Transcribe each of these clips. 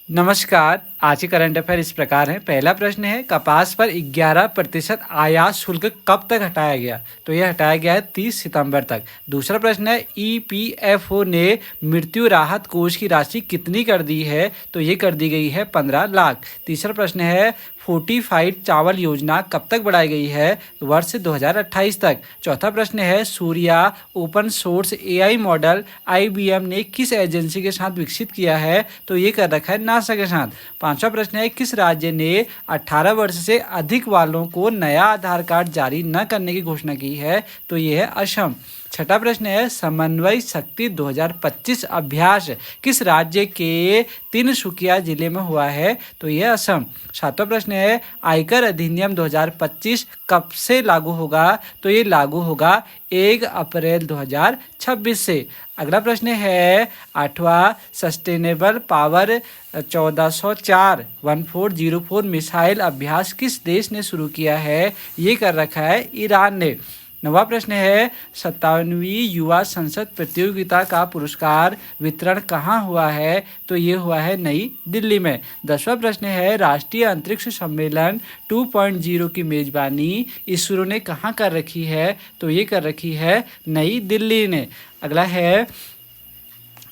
नमस्कार। आज के करंट अफेयर इस प्रकार है। पहला प्रश्न है, कपास पर 11% आयात शुल्क कब तक हटाया गया? तो यह हटाया गया है 30 सितंबर तक। दूसरा प्रश्न है, ईपीएफओ ने मृत्यु राहत कोष की राशि कितनी कर दी है? तो ये कर दी गई है 15 लाख। तीसरा प्रश्न है, फोर्टिफाइड चावल योजना कब तक बढ़ाई गई है? वर्ष 2028 तक। चौथा प्रश्न है, Surya open source AI model IBM ने किस एजेंसी के साथ विकसित किया है? तो ये कर रखा है नासा के साथ। पांचवा प्रश्न है, किस राज्य ने 18 वर्ष से अधिक वालों को नया आधार कार्ड जारी न करने की घोषणा की है? तो ये है असम। छठा प्रश्न है, समन्वय शक्ति 2025 अभ्यास किस राज्य के तिनसुकिया जिले में हुआ है? तो यह असम। सातवां प्रश्न है, आयकर अधिनियम 2025 कब से लागू होगा? तो ये लागू होगा 1 अप्रैल 2026 से। अगला प्रश्न है, आठवां, सस्टेनेबल पावर 1404 मिसाइल अभ्यास किस देश ने शुरू किया है? ये कर रखा है ईरान ने। नवा प्रश्न है, 57वीं युवा संसद प्रतियोगिता का पुरस्कार वितरण कहाँ हुआ है? तो ये हुआ है नई दिल्ली में। 10वां प्रश्न है, राष्ट्रीय अंतरिक्ष सम्मेलन 2.0 की मेजबानी इसरो ने कहाँ कर रखी है? तो ये कर रखी है नई दिल्ली ने। अगला है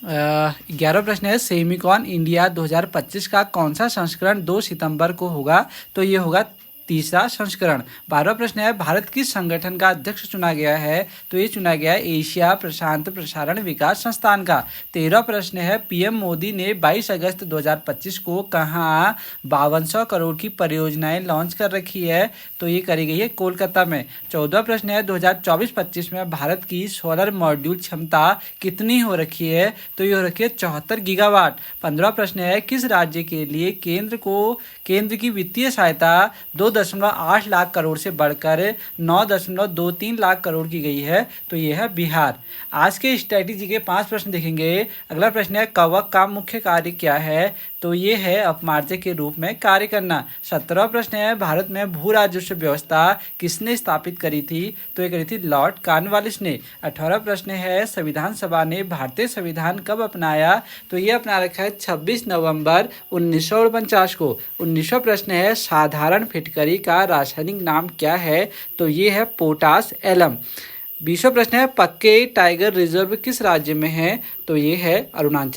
11वां प्रश्न है, सेमिकॉन इंडिया 2025 का कौन सा संस्करण 2 सितंबर को होगा? तो ये होगा तीसरा संस्करण। 12वां प्रश्न है, भारत किस संगठन का अध्यक्ष चुना गया है? तो ये चुना गया है एशिया प्रशांत प्रसारण विकास संस्थान का। 13वां प्रश्न है, पीएम मोदी ने 22 अगस्त 2025 को कहाँ 5200 करोड़ की परियोजनाएं लॉन्च कर रखी है? तो ये करी गई है कोलकाता में। 14वां प्रश्न है, 2024-25 में भारत की सोलर मॉड्यूल क्षमता कितनी हो रखी है? तो ये हो रखी है 74 गीगावाट। 15वां प्रश्न है, किस राज्य के लिए केंद्र की वित्तीय सहायता 2.8 लाख करोड़ से बढ़कर 9.23 लाख करोड़ की गई है? तो यह है बिहार। आज के स्ट्रेटेजी के 5 प्रश्न देखेंगे। अगला प्रश्न है, कवक का मुख्य कार्य क्या है? तो ये है अपमार्जक के रूप में कार्य करना। 17वां प्रश्न है, भारत में भू राजस्व व्यवस्था किसने स्थापित करी थी? तो ये करी थी लॉर्ड कॉर्नवालिस ने। 18वां प्रश्न है, संविधान सभा ने भारतीय संविधान कब अपनाया? तो ये अपना रखा है 26 नवंबर 1949 को। 19वां प्रश्न है, साधारण फिटकरी का रासायनिक नाम क्या है? तो ये है पोटास एलम। 20वां प्रश्न है, पक्के टाइगर रिजर्व किस राज्य में है? तो ये है अरुणाचल